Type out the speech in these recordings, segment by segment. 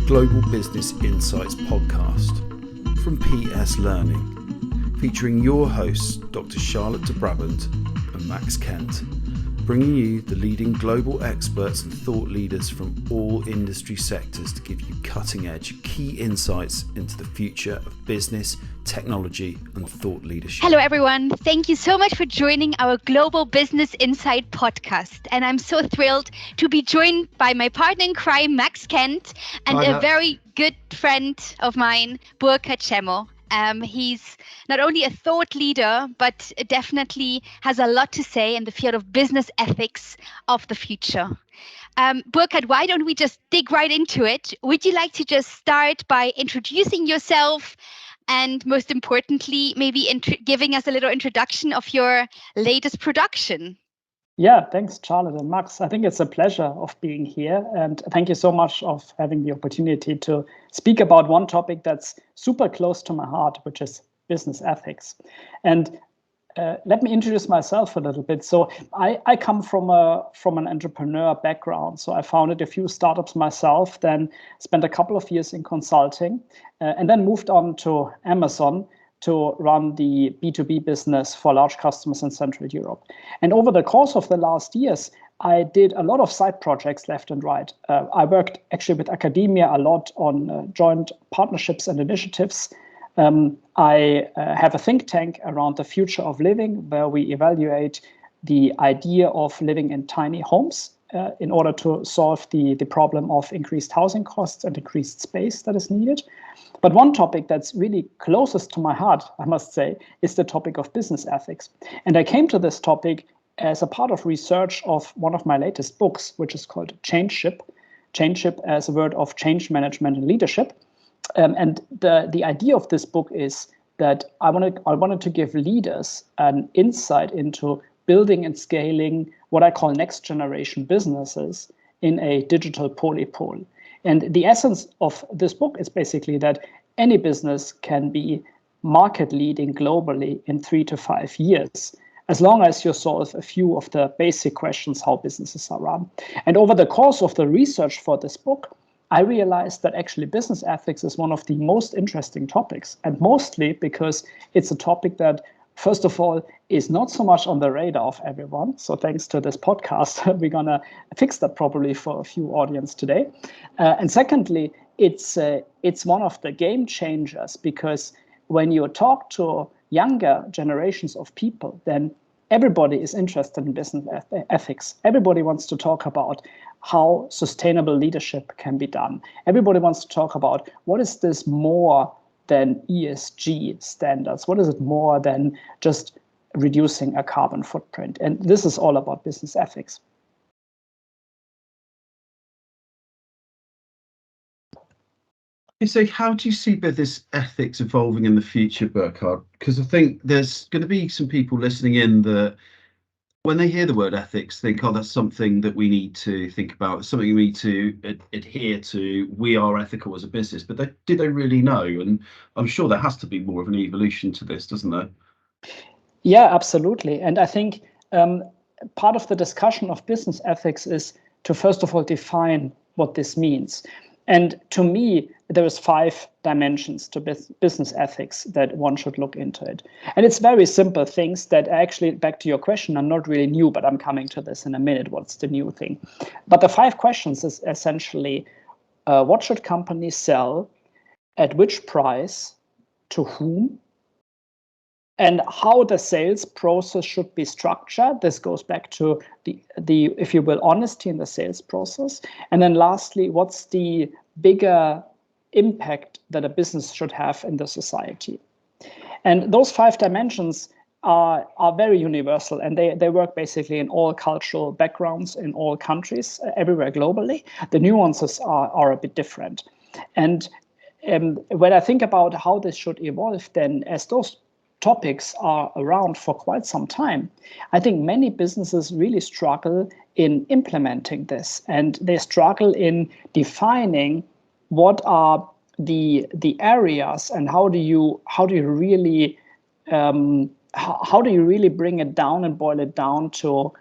Global Business Insights podcast from PS Learning, featuring your hosts Dr. Charlotte de Brabant and Max Kent, bringing you the leading global experts and thought leaders from all industry sectors to give you cutting-edge key insights into the future of business, technology and thought leadership. Hello everyone, thank you so much for joining our Global Business Insight podcast. And I'm so thrilled to be joined by my partner in crime, Max Kent, and a very good friend of mine, Burkard Schemmel. He's not only a thought leader, but definitely has a lot to say in the field of business ethics of the future. Burkard, why don't we just dig right into it? Would you like to just start by introducing yourself and most importantly, maybe giving us a little introduction of your latest production? Yeah, thanks, Charlotte and Max. I think it's a pleasure of being here. And thank you so much of having the opportunity to speak about one topic that's super close to my heart, which is business ethics. And let me introduce myself a little bit. So I come from an entrepreneur background. So I founded a few startups myself, then spent a couple of years in consulting, and then moved on to Amazon to run the B2B business for large customers in Central Europe. And over the course of the last years, I did a lot of side projects left and right. I worked actually with academia a lot on joint partnerships and initiatives. I have a think tank around the future of living where we evaluate the idea of living in tiny homes in order to solve the problem of increased housing costs and increased space that is needed. But one topic that's really closest to my heart, I must say, is the topic of business ethics. And I came to this topic as a part of research of one of my latest books, which is called Changeship. Changeship as a word of change management and leadership. And the idea of this book is that I wanted to give leaders an insight into building and scaling what I call next generation businesses in a digital polypole. And the essence of this book is basically that any business can be market leading globally in 3 to 5 years, as long as you solve a few of the basic questions how businesses are run. And over the course of the research for this book, I realized that actually business ethics is one of the most interesting topics, and mostly because it's a topic that, first of all, is not so much on the radar of everyone. So thanks to this podcast, we're going to fix that probably for a few audience today. And secondly, it's one of the game changers, because when you talk to younger generations of people, then everybody is interested in business ethics. Everybody wants to talk about how sustainable leadership can be done. Everybody wants to talk about what is this more than ESG standards? What is it more than just reducing a carbon footprint? And this is all about business ethics. So how do you see business ethics evolving in the future, Burkard? Because I think there's going to be some people listening in that when they hear the word ethics, think, oh, that's something that we need to think about, something we need to adhere to. We are ethical as a business, but do they really know? And I'm sure there has to be more of an evolution to this, doesn't there? Yeah, absolutely. And I think part of the discussion of business ethics is to, first of all, define what this means. And to me, there is 5 dimensions to business ethics that one should look into it. And it's very simple things that actually, back to your question, are not really new, but I'm coming to this in a minute. What's the new thing? But the 5 questions is essentially, what should companies sell, at which price, to whom, and how the sales process should be structured. This goes back to the if you will, honesty in the sales process. And then lastly, what's the bigger impact that a business should have in the society? And those 5 dimensions are very universal, and they work basically in all cultural backgrounds, in all countries, everywhere globally. The nuances are a bit different. And when I think about how this should evolve, then as those topics are around for quite some time, I think many businesses really struggle in implementing this, and they struggle in defining what are the areas and how do you really bring it down and boil it down to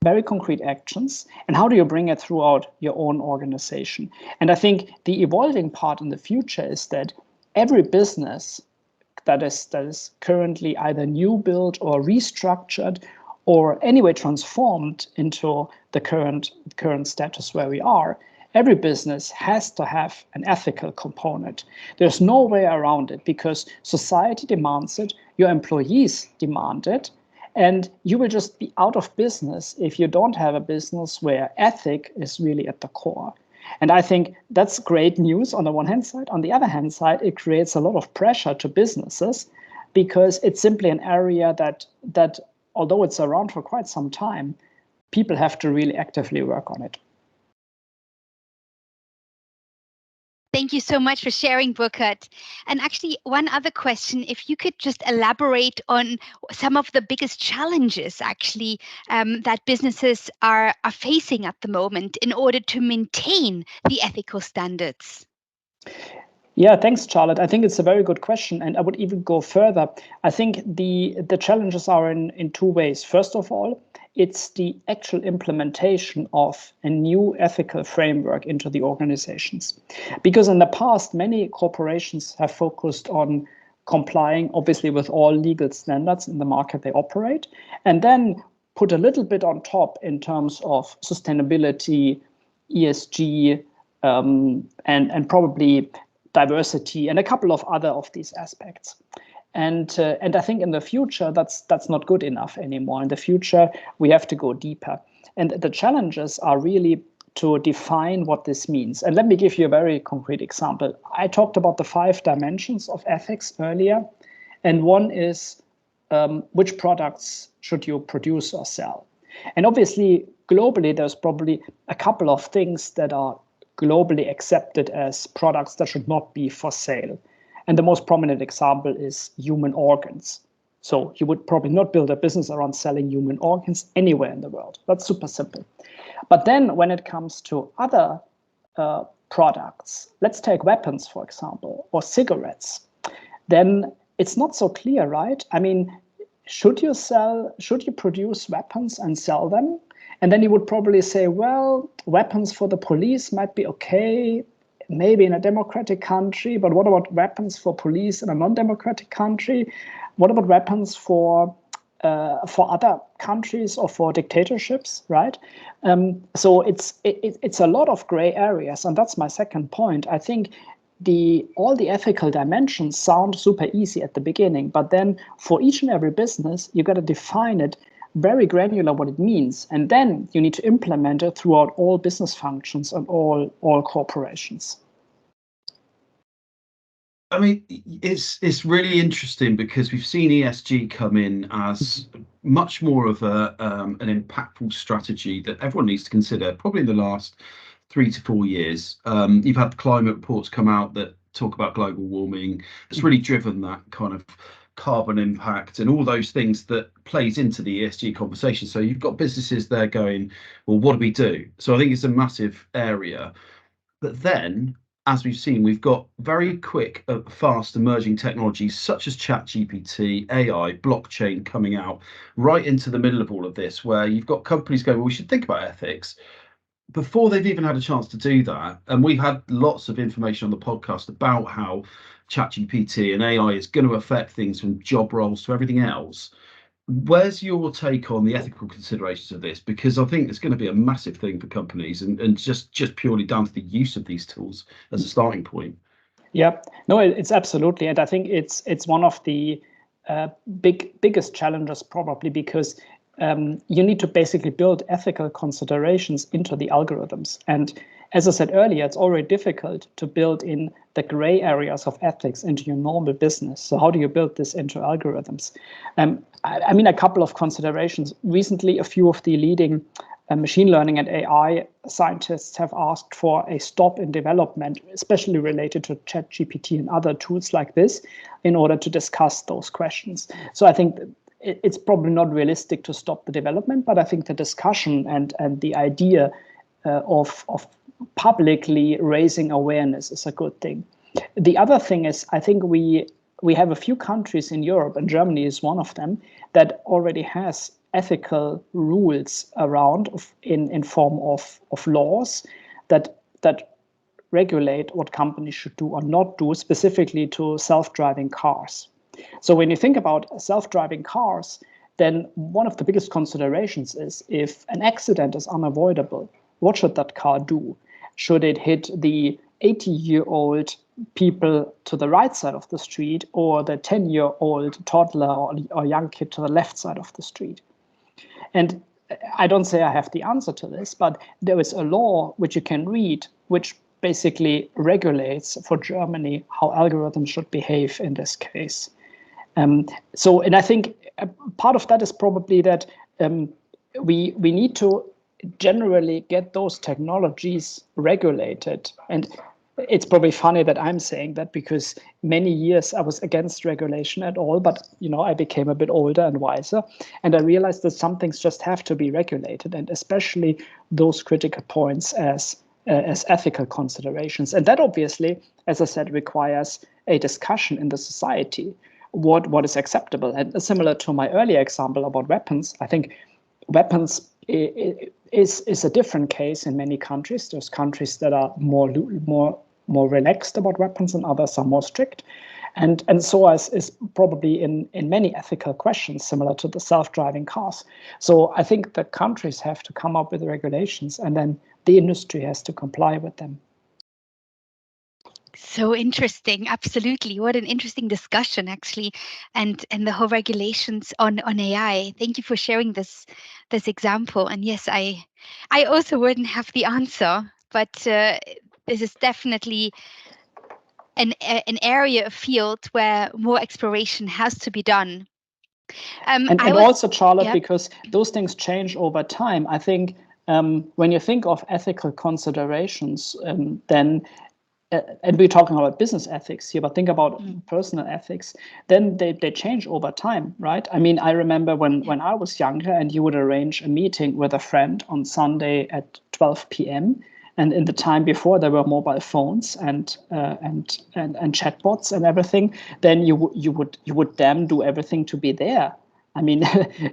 very concrete actions, and how do you bring it throughout your own organization? And I think the evolving part in the future is that every business that is currently either new built or restructured or anyway transformed into the current status where we are, every business has to have an ethical component. There's no way around it because society demands it, your employees demand it, and you will just be out of business if you don't have a business where ethic is really at the core. And I think that's great news on the one hand side. On the other hand side, it creates a lot of pressure to businesses because it's simply an area that although it's around for quite some time, people have to really actively work on it. Thank you so much for sharing, Burkard. And actually, one other question, if you could just elaborate on some of the biggest challenges actually that businesses are facing at the moment in order to maintain the ethical standards. Yeah, thanks, Charlotte. I think it's a very good question. And I would even go further. I think the challenges are in two ways. First of all, it's the actual implementation of a new ethical framework into the organizations. Because in the past, many corporations have focused on complying, obviously, with all legal standards in the market they operate, and then put a little bit on top in terms of sustainability, ESG, and probably diversity, and a couple of other of these aspects. And I think in the future, that's not good enough anymore. In the future, we have to go deeper. And the challenges are really to define what this means. And let me give you a very concrete example. I talked about the 5 dimensions of ethics earlier. And one is which products should you produce or sell? And obviously, globally, there's probably a couple of things that are globally accepted as products that should not be for sale. And the most prominent example is human organs. So you would probably not build a business around selling human organs anywhere in the world. That's super simple. But then when it comes to other products, let's take weapons, for example, or cigarettes, then it's not so clear, right? I mean, should you produce weapons and sell them? And then you would probably say, well, weapons for the police might be okay, maybe in a democratic country, but what about weapons for police in a non-democratic country? What about weapons for other countries or for dictatorships, right? So it's a lot of gray areas, and that's my second point. I think all the ethical dimensions sound super easy at the beginning, but then for each and every business, you got to define it very granular what it means, and then you need to implement it throughout all business functions and all corporations. I mean, it's really interesting because we've seen ESG come in as much more of an impactful strategy that everyone needs to consider, probably in the last 3 to 4 years. You've had climate reports come out that talk about global warming. It's really driven that kind of carbon impact and all those things that plays into the ESG conversation. So you've got businesses there going, well, what do we do? So I think it's a massive area. But then, as we've seen, we've got very quick, fast emerging technologies such as ChatGPT, AI, blockchain coming out right into the middle of all of this, where you've got companies going, well, we should think about ethics before they've even had a chance to do that. And we've had lots of information on the podcast about how ChatGPT and AI is going to affect things from job roles to everything else. Where's your take on the ethical considerations of this? Because I think it's going to be a massive thing for companies and just purely down to the use of these tools as a starting point. Yeah, no, it's absolutely. And I think it's one of the biggest challenges probably because you need to basically build ethical considerations into the algorithms. And as I said earlier, it's already difficult to build in the gray areas of ethics into your normal business. So how do you build this into algorithms? I mean, a couple of considerations. Recently, a few of the leading machine learning and AI scientists have asked for a stop in development, especially related to ChatGPT and other tools like this, in order to discuss those questions. So I think it's probably not realistic to stop the development, but I think the discussion and the idea of publicly raising awareness is a good thing. The other thing is, I think we have a few countries in Europe, and Germany is one of them, that already has ethical rules around in form of laws that regulate what companies should do or not do, specifically to self-driving cars. So when you think about self-driving cars, then one of the biggest considerations is if an accident is unavoidable, what should that car do? Should it hit the 80-year-old people to the right side of the street or the 10-year-old toddler or young kid to the left side of the street? And I don't say I have the answer to this, but there is a law which you can read, which basically regulates for Germany how algorithms should behave in this case. And I think part of that is probably that we need to generally get those technologies regulated. And it's probably funny that I'm saying that because many years I was against regulation at all, but I became a bit older and wiser, and I realized that some things just have to be regulated, and especially those critical points as ethical considerations. And that obviously, as I said, requires a discussion in the society. What is acceptable? And similar to my earlier example about weapons, I think weapons is a different case in many countries. There's countries that are more relaxed about weapons and others are more strict. And so is probably in many ethical questions similar to the self-driving cars. So I think the countries have to come up with regulations and then the industry has to comply with them. So interesting. Absolutely. What an interesting discussion, actually. And the whole regulations on AI. Thank you for sharing this example. And yes, I also wouldn't have the answer, but this is definitely an area, a field where more exploration has to be done. And also, Charlotte, because those things change over time. I think when you think of ethical considerations, then and we're talking about business ethics here, but think about personal ethics, then they change over time, right? I mean, I remember when I was younger and you would arrange a meeting with a friend on Sunday at 12 p.m. And in the time before there were mobile phones and chatbots and everything, then you would damn do everything to be there. I mean,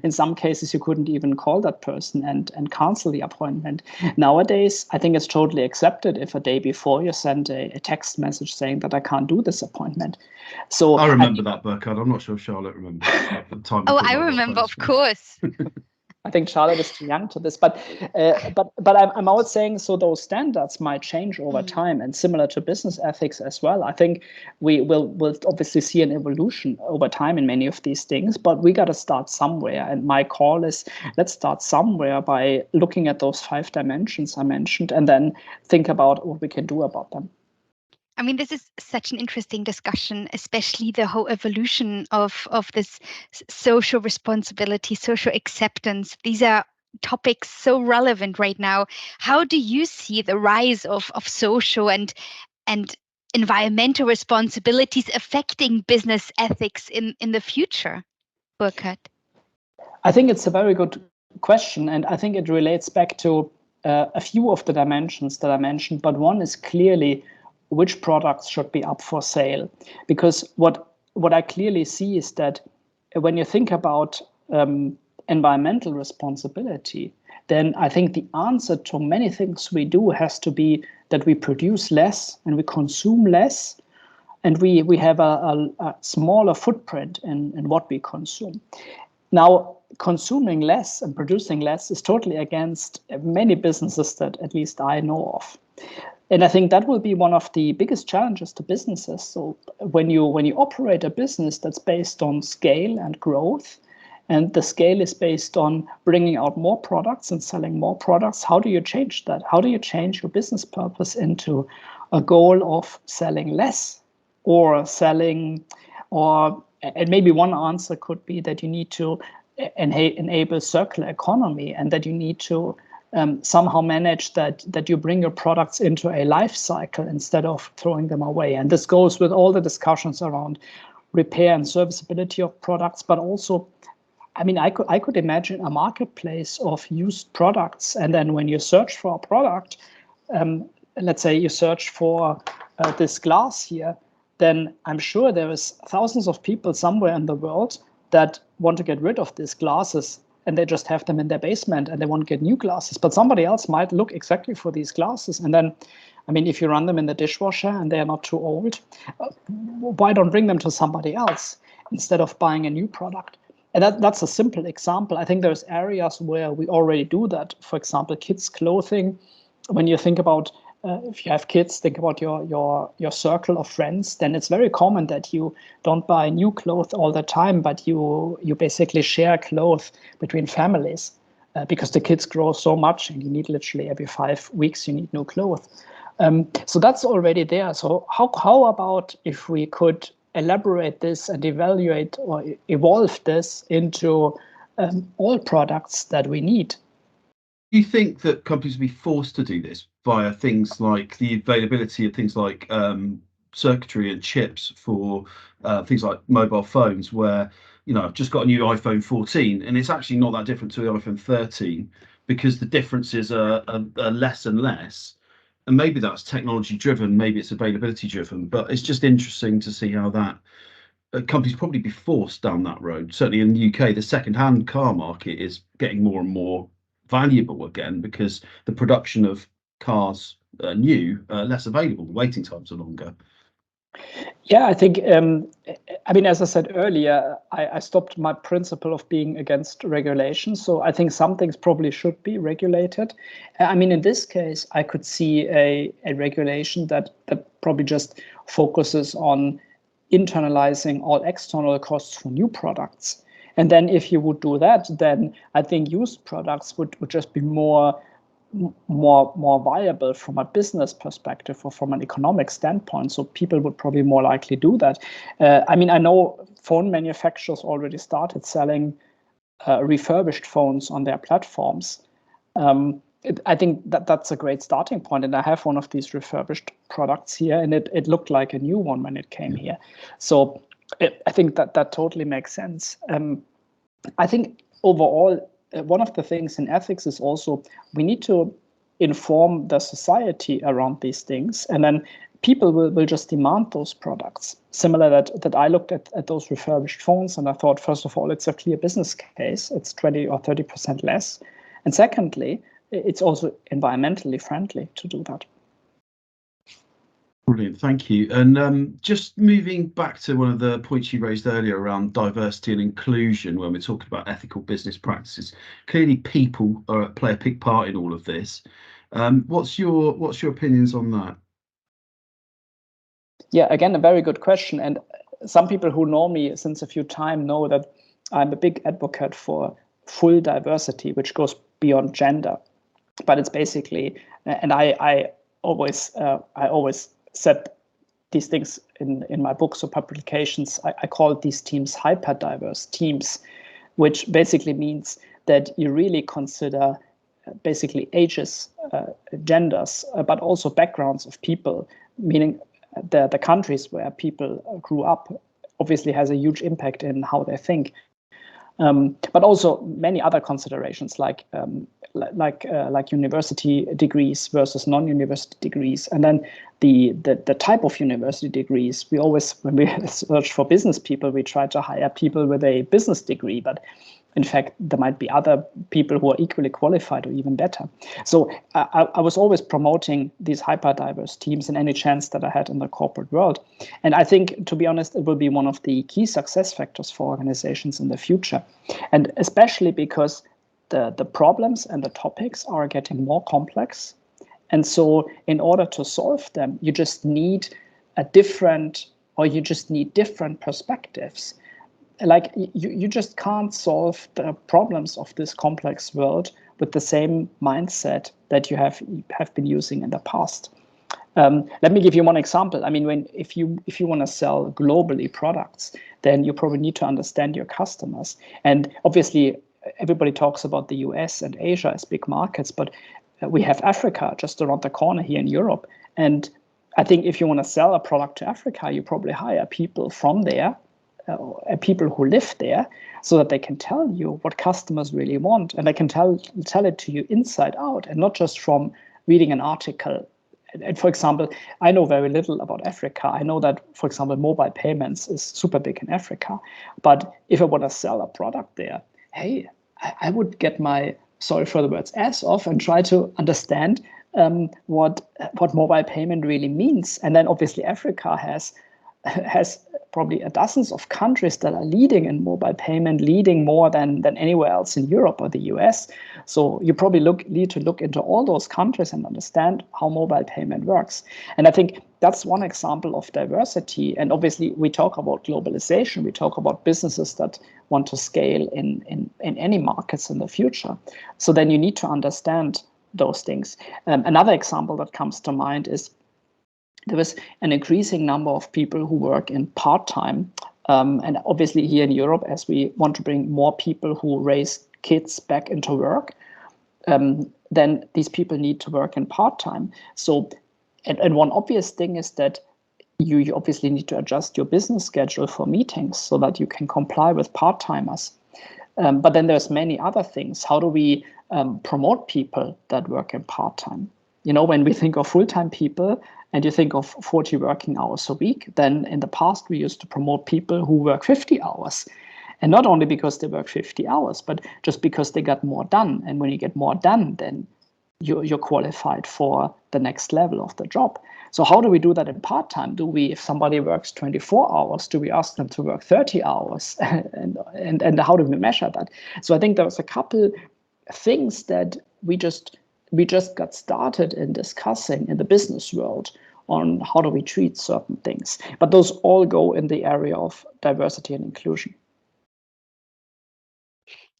in some cases, you couldn't even call that person and cancel the appointment. Nowadays, I think it's totally accepted if a day before you send a text message saying that I can't do this appointment. So I remember that, Burkard. I'm not sure if Charlotte remembers at the time. Oh, I remember, of course. I think Charlotte is too young to this, but I'm always saying, so those standards might change over time, and similar to business ethics as well. I think we'll obviously see an evolution over time in many of these things, but we got to start somewhere. And my call is, let's start somewhere by looking at those 5 dimensions I mentioned, and then think about what we can do about them. I mean, this is such an interesting discussion, especially the whole evolution of this social responsibility, social acceptance. These are topics so relevant right now. How do you see the rise of social and environmental responsibilities affecting business ethics in the future, Burkard? I think it's a very good question, and I think it relates back to a few of the dimensions that I mentioned, but one is clearly which products should be up for sale. Because what I clearly see is that when you think about environmental responsibility, then I think the answer to many things we do has to be that we produce less and we consume less, and we have a smaller footprint in what we consume. Now, consuming less and producing less is totally against many businesses that at least I know of. And I think that will be one of the biggest challenges to businesses. So when you operate a business that's based on scale and growth, and the scale is based on bringing out more products and selling more products, how do you change that? How do you change your business purpose into a goal of selling less or selling, and maybe one answer could be that you need to enable circular economy, and that you need to somehow manage that you bring your products into a life cycle instead of throwing them away. And this goes with all the discussions around repair and serviceability of products, but also, I mean, I could imagine a marketplace of used products, and then when you search for a product, let's say you search for this glass here, then I'm sure there is thousands of people somewhere in the world that want to get rid of these glasses and they just have them in their basement and they want to get new glasses. But somebody else might look exactly for these glasses. And then, I mean, if you run them in the dishwasher and they are not too old, why don't bring them to somebody else instead of buying a new product? And that's a simple example. I think there's areas where we already do that. For example, kids' clothing. When you think about if you have kids, think about your circle of friends, then it's very common that you don't buy new clothes all the time, but you basically share clothes between families because the kids grow so much and you need literally every 5 weeks, you need new clothes. So that's already there. So how about if we could elaborate this and evaluate or evolve this into all products that we need? Do you think that companies will be forced to do this via things like the availability of things like circuitry and chips for things like mobile phones, where, you know, I've just got a new iPhone 14 and it's actually not that different to the iPhone 13 because the differences are less and less. And maybe that's technology driven, maybe it's availability driven, but it's just interesting to see how that companies probably be forced down that road. Certainly in the UK, the second-hand car market is getting more and more valuable again because the production of cars new less available, the waiting times are longer. Yeah, I think, I mean, as I said earlier, I stopped my principle of being against regulation. So I think some things probably should be regulated. I mean, in this case, I could see a regulation that probably just focuses on internalizing all external costs for new products. And then if you would do that, then I think used products would just be more viable from a business perspective or from an economic standpoint. So people would probably more likely do that. I mean, I know phone manufacturers already started selling refurbished phones on their platforms. I think that's a great starting point. And I have one of these refurbished products here, and it looked like a new one when it came here. So I think that totally makes sense. I think overall, one of the things in ethics is also we need to inform the society around these things, and then people will just demand those products. Similar that I looked at those refurbished phones and I thought, first of all, it's a clear business case. It's 20 or 30% less. And secondly, it's also environmentally friendly to do that. Brilliant, thank you. And just moving back to one of the points you raised earlier around diversity and inclusion, when we're talking about ethical business practices, clearly people play a big part in all of this. What's your opinions on that? Yeah, again, a very good question. And some people who know me since a few time know that I'm a big advocate for full diversity, which goes beyond gender. But it's basically, and I always said these things in my books or publications. I call these teams hyper-diverse teams, which basically means that you really consider basically ages, genders, but also backgrounds of people, meaning the countries where people grew up obviously has a huge impact in how they think. But also many other considerations like university degrees versus non-university degrees, and then the type of university degrees. We always, when we search for business people, we try to hire people with a business degree, but in fact, there might be other people who are equally qualified or even better. So I was always promoting these hyper-diverse teams in any chance that I had in the corporate world. And I think, to be honest, it will be one of the key success factors for organizations in the future. And especially because the problems and the topics are getting more complex. And so in order to solve them, you just need different perspectives. Like you just can't solve the problems of this complex world with the same mindset that you have been using in the past. Let me give you one example. I mean, if you want to sell globally products, then you probably need to understand your customers. And obviously, everybody talks about the US and Asia as big markets, but we have Africa just around the corner here in Europe. And I think if you want to sell a product to Africa, you probably hire people from there. People who live there, so that they can tell you what customers really want, and they can tell it to you inside out, and not just from reading an article And for example, I know very little about Africa. I know that, for example, mobile payments is super big in Africa. But if I want to sell a product there, hey, I would get my, sorry for the words, ass off and try to understand what mobile payment really means. And then obviously Africa has probably dozens of countries that are leading in mobile payment, leading more than anywhere else in Europe or the US. So you probably need to look into all those countries and understand how mobile payment works. And I think that's one example of diversity. And obviously we talk about globalization. We talk about businesses that want to scale in any markets in the future. So then you need to understand those things. Another example that comes to mind is there was an increasing number of people who work in part-time. And obviously here in Europe, as we want to bring more people who raise kids back into work, then these people need to work in part-time. So, and one obvious thing is that you obviously need to adjust your business schedule for meetings so that you can comply with part-timers. But then there's many other things. How do we promote people that work in part-time? You know, when we think of full-time people and you think of 40 working hours a week, then in the past we used to promote people who work 50 hours. And not only because they work 50 hours, but just because they got more done. And when you get more done, then you're qualified for the next level of the job. So how do we do that in part-time? If somebody works 24 hours, do we ask them to work 30 hours? and how do we measure that? So I think there's a couple things that we just got started in discussing in the business world on how do we treat certain things. But those all go in the area of diversity and inclusion.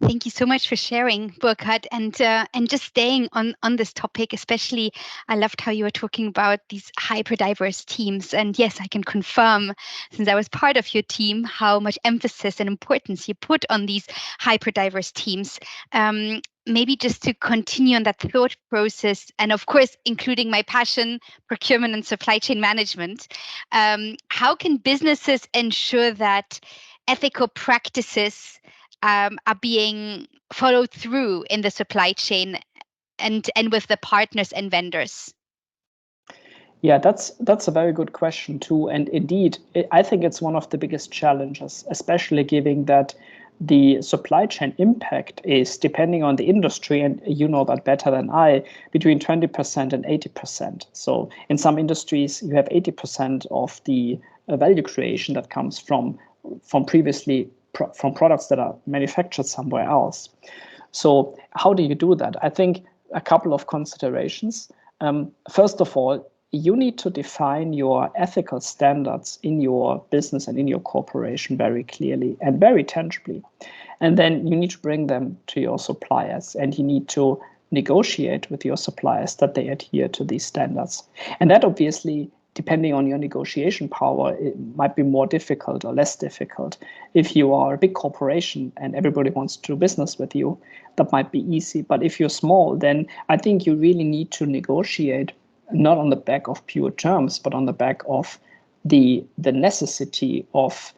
Thank you so much for sharing, Burkard, and just staying on this topic. Especially, I loved how you were talking about these hyper-diverse teams. And yes, I can confirm, since I was part of your team, how much emphasis and importance you put on these hyper-diverse teams. Maybe just to continue on that thought process, and of course, including my passion, procurement and supply chain management. How can businesses ensure that ethical practices are being followed through in the supply chain and with the partners and vendors? Yeah, that's a very good question too. And indeed, I think it's one of the biggest challenges, especially given that the supply chain impact is, depending on the industry, and you know that better than I, between 20% and 80%. So in some industries, you have 80% of the value creation that comes from products that are manufactured somewhere else. So how do you do that? I think a couple of considerations. First of all, you need to define your ethical standards in your business and in your corporation very clearly and very tangibly. And then you need to bring them to your suppliers, and you need to negotiate with your suppliers that they adhere to these standards. And that obviously, depending on your negotiation power, it might be more difficult or less difficult. If you are a big corporation and everybody wants to do business with you, that might be easy. But if you're small, then I think you really need to negotiate not on the back of pure terms, but on the back of the necessity of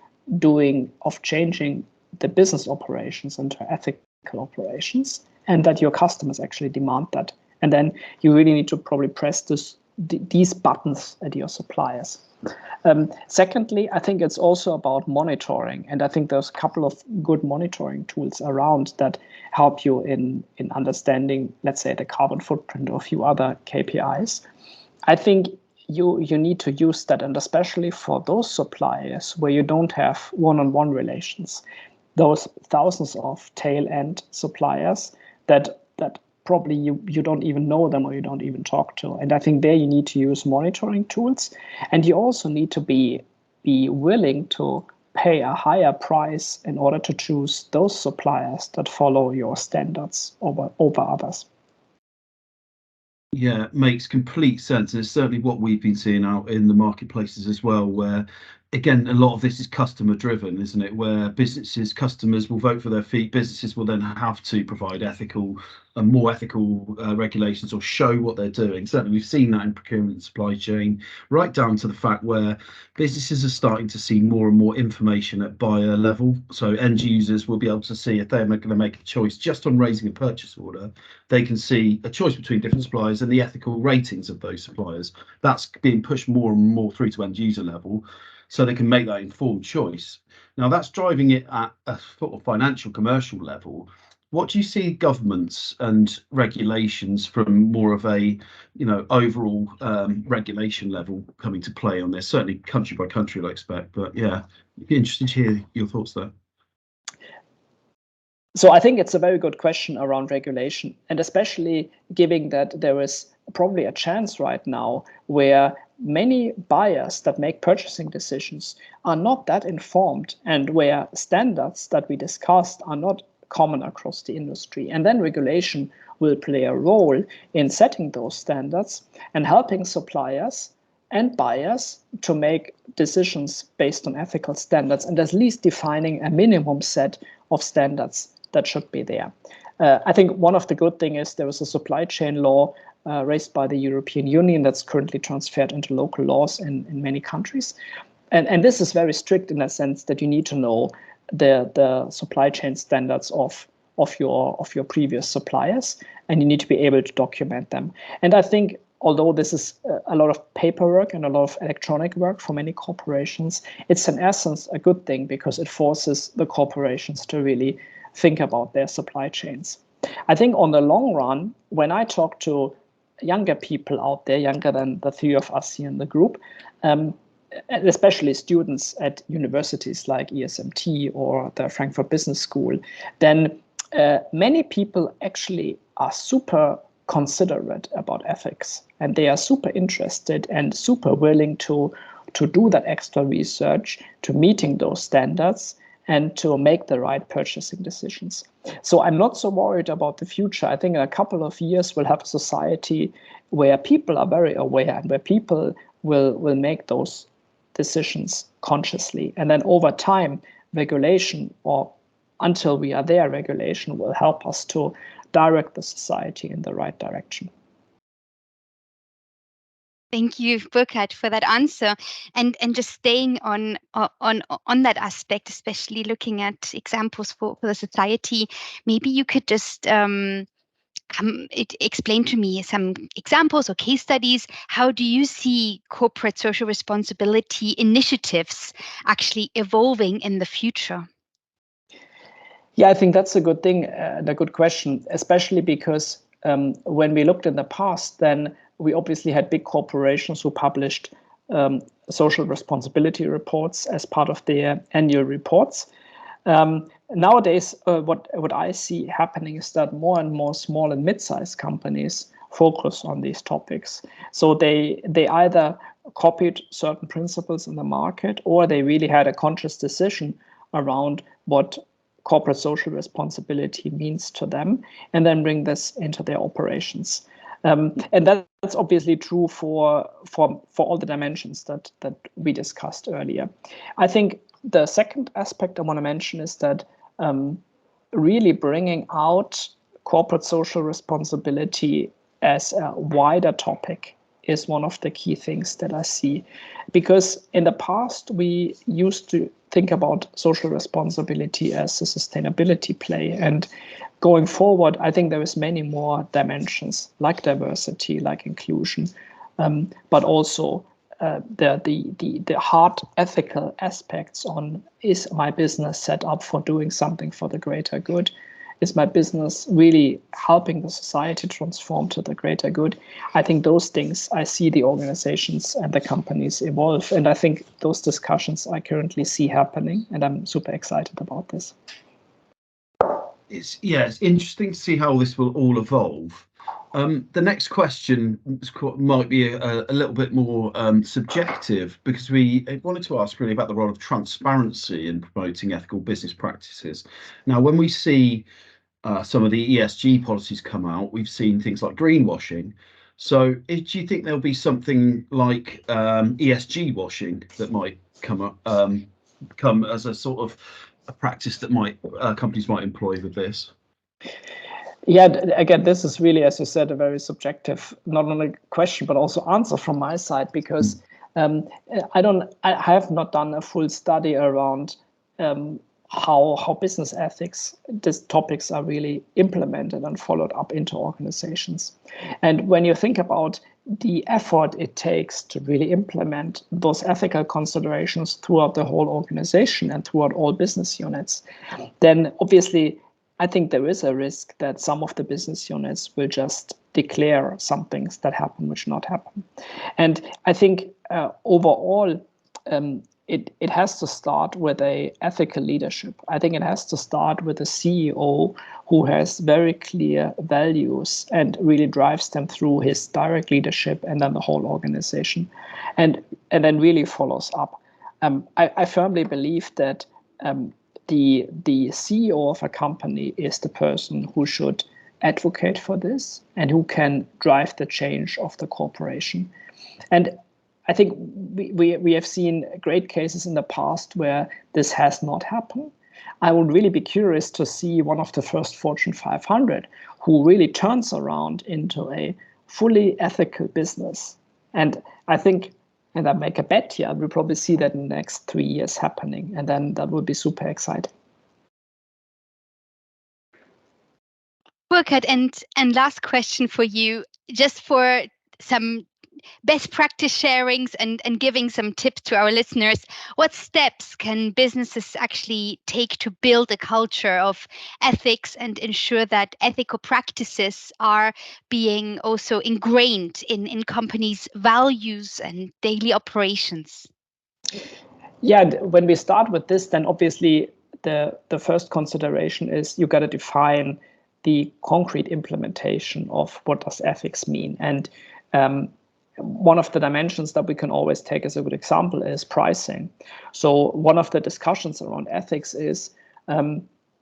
changing the business operations into ethical operations, and that your customers actually demand that. And then you really need to probably press these buttons at your suppliers. Secondly, I think it's also about monitoring. And I think there's a couple of good monitoring tools around that help you in understanding, let's say, the carbon footprint of a few other KPIs. I think you need to use that, and especially for those suppliers where you don't have one-on-one relations, those thousands of tail-end suppliers that probably you don't even know them or you don't even talk to. And I think there you need to use monitoring tools. And you also need to be willing to pay a higher price in order to choose those suppliers that follow your standards over others. Yeah, it makes complete sense. And it's certainly what we've been seeing out in the marketplaces as well, where again, a lot of this is customer driven, isn't it? Where customers will vote for their feet. Businesses will then have to provide more ethical regulations or show what they're doing. Certainly, we've seen that in procurement and supply chain, right down to the fact where businesses are starting to see more and more information at buyer level. So end users will be able to see if they're going to make a choice just on raising a purchase order. They can see a choice between different suppliers and the ethical ratings of those suppliers. That's being pushed more and more through to end user level, so they can make that informed choice. Now, that's driving it at a sort of financial, commercial level. What do you see governments and regulations from more of a, overall regulation level coming to play on this? Certainly country by country, I expect, but yeah, I'd be interested to hear your thoughts there. So I think it's a very good question around regulation, and especially given that there is probably a chance right now where many buyers that make purchasing decisions are not that informed, and where standards that we discussed are not common across the industry. And then regulation will play a role in setting those standards and helping suppliers and buyers to make decisions based on ethical standards, and at least defining a minimum set of standards that should be there. I think one of the good things is there was a supply chain law raised by the European Union that's currently transferred into local laws in many countries. And this is very strict in the sense that you need to know the supply chain standards of your previous suppliers, and you need to be able to document them. And I think although this is a lot of paperwork and a lot of electronic work for many corporations, it's in essence a good thing because it forces the corporations to really think about their supply chains. I think on the long run, when I talk to younger people out there, younger than the three of us here in the group, especially students at universities like ESMT or the Frankfurt Business School, then many people actually are super considerate about ethics, and they are super interested and super willing to do that extra research, to meeting those standards, and to make the right purchasing decisions. So I'm not so worried about the future. I think in a couple of years we'll have a society where people are very aware and where people will make those decisions consciously. And then over time, regulation, or until we are there, regulation will help us to direct the society in the right direction. Thank you, Burkard, for that answer. And just staying on that aspect, especially looking at examples for the society, maybe you could just explain to me some examples or case studies. How do you see corporate social responsibility initiatives actually evolving in the future? Yeah, I think that's a good thing, a good question, especially because when we looked in the past, then we obviously had big corporations who published social responsibility reports as part of their annual reports. Nowadays, what I see happening is that more and more small and mid-sized companies focus on these topics. So they either copied certain principles in the market, or they really had a conscious decision around what corporate social responsibility means to them, and then bring this into their operations. And that's obviously true for all the dimensions that we discussed earlier. I think the second aspect I want to mention is that really bringing out corporate social responsibility as a wider topic is one of the key things that I see. Because in the past, we used to think about social responsibility as a sustainability play. And going forward, I think there is many more dimensions like diversity, like inclusion, but also the hard ethical aspects on, is my business set up for doing something for the greater good? Is my business really helping the society transform to the greater good? I think those things, I see the organizations and the companies evolve. And I think those discussions I currently see happening, and I'm super excited about this. It's interesting to see how this will all evolve. The next question might be a little bit more subjective, because we wanted to ask really about the role of transparency in promoting ethical business practices. Now, when we see some of the ESG policies come out, we've seen things like greenwashing. So do you think there'll be something like ESG washing that might come as a sort of a practice that companies might employ with this? Yeah, again, this is really, as you said, a very subjective, not only question, but also answer from my side, because I have not done a full study around how business ethics, these topics are really implemented and followed up into organizations. And when you think about the effort it takes to really implement those ethical considerations throughout the whole organization and throughout all business units, then obviously I think there is a risk that some of the business units will just declare some things that happen which not happen. And I think overall, it has to start with a ethical leadership. I think it has to start with a CEO who has very clear values and really drives them through his direct leadership and then the whole organization, and then really follows up. I firmly believe that the CEO of a company is the person who should advocate for this and who can drive the change of the corporation. And I think we have seen great cases in the past where this has not happened. I would really be curious to see one of the first Fortune 500 who really turns around into a fully ethical business. And I think, and I make a bet here, we'll probably see that in the next 3 years happening. And then that would be super exciting. Burkard, and last question for you, just for some best practice sharings and giving some tips to our listeners. What steps can businesses actually take to build a culture of ethics and ensure that ethical practices are being also ingrained in companies' values and daily operations? Yeah, when we start with this, then obviously the first consideration is you got to define the concrete implementation of what does ethics mean. And one of the dimensions that we can always take as a good example is pricing. So one of the discussions around ethics is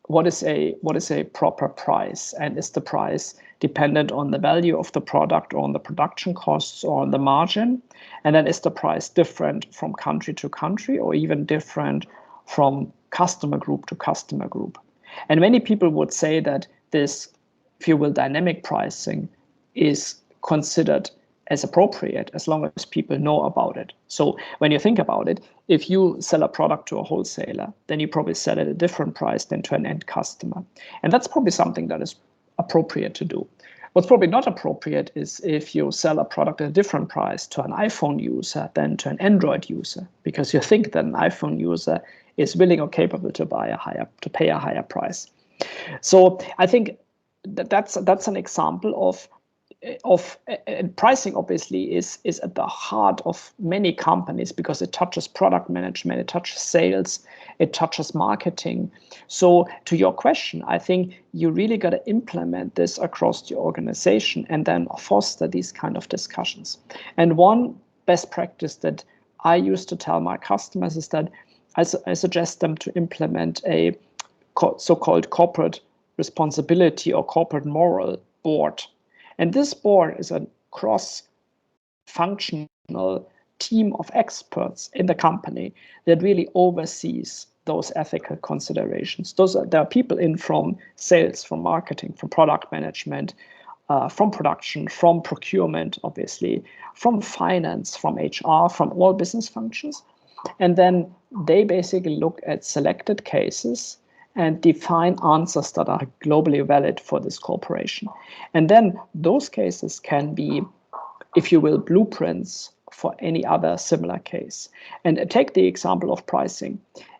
what is a proper price, and is the price dependent on the value of the product or on the production costs or on the margin? And then is the price different from country to country or even different from customer group to customer group? And many people would say that this, if you will, dynamic pricing is considered as appropriate as long as people know about it. So when you think about it, if you sell a product to a wholesaler, then you probably sell at a different price than to an end customer. And that's probably something that is appropriate to do. What's probably not appropriate is if you sell a product at a different price to an iPhone user than to an Android user, because you think that an iPhone user is willing or capable to pay a higher price. So I think that's an example of pricing. Obviously is at the heart of many companies because it touches product management, it touches sales, it touches marketing. So to your question, I think you really got to implement this across the organization and then foster these kind of discussions. And one best practice that I used to tell my customers is that I suggest them to implement a so-called corporate responsibility or corporate moral board. And this board is a cross-functional team of experts in the company that really oversees those ethical considerations. There are people in from sales, from marketing, from product management, from production, from procurement, obviously, from finance, from HR, from all business functions. And then they basically look at selected cases and define answers that are globally valid for this corporation. And then those cases can be, if you will, blueprints for any other similar case. And take the example of pricing.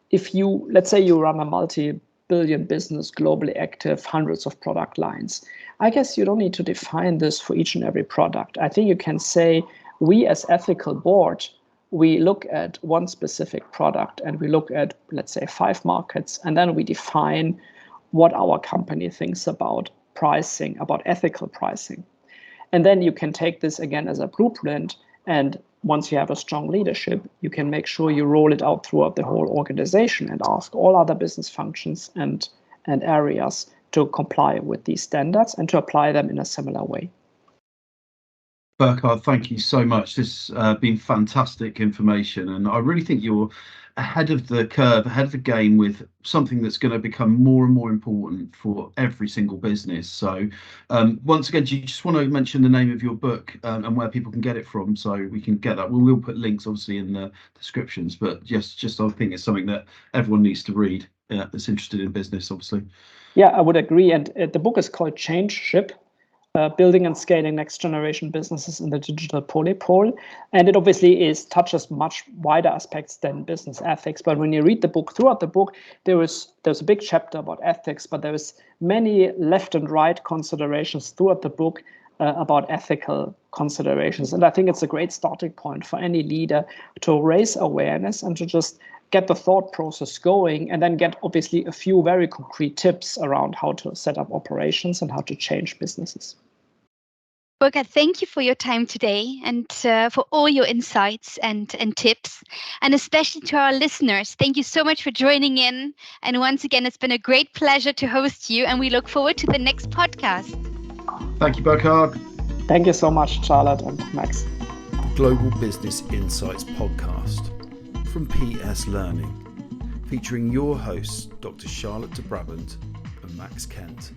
If you, let's say you run a multi-billion business, globally active, hundreds of product lines, I guess you don't need to define this for each and every product. I think you can say, we as ethical board, we look at one specific product and we look at, let's say, 5 markets, and then we define what our company thinks about pricing, about ethical pricing. And then you can take this again as a blueprint, and once you have a strong leadership, you can make sure you roll it out throughout the whole organization and ask all other business functions and areas to comply with these standards and to apply them in a similar way. Burkard, thank you so much. This has been fantastic information, and I really think you're ahead of the curve, ahead of the game with something that's going to become more and more important for every single business. So, once again, do you just want to mention the name of your book and where people can get it from, so we can get that? We'll put links obviously in the descriptions, but just I think it's something that everyone needs to read that's interested in business, obviously. Yeah, I would agree. And the book is called Change Ship. Building and scaling next generation businesses in the digital polypole. And it obviously touches much wider aspects than business ethics. But when you read the book, throughout the book, there's a big chapter about ethics, but there is many left and right considerations throughout the book about ethical considerations. And I think it's a great starting point for any leader to raise awareness and to just get the thought process going, and then get obviously a few very concrete tips around how to set up operations and how to change businesses. Burkard, thank you for your time today and for all your insights and tips. And especially to our listeners, thank you so much for joining in. And once again, it's been a great pleasure to host you, and we look forward to the next podcast. Thank you, Burkard. Thank you so much, Charlotte and Max. Global Business Insights podcast from PS Learning, featuring your hosts, Dr. Charlotte de Brabant and Max Kent.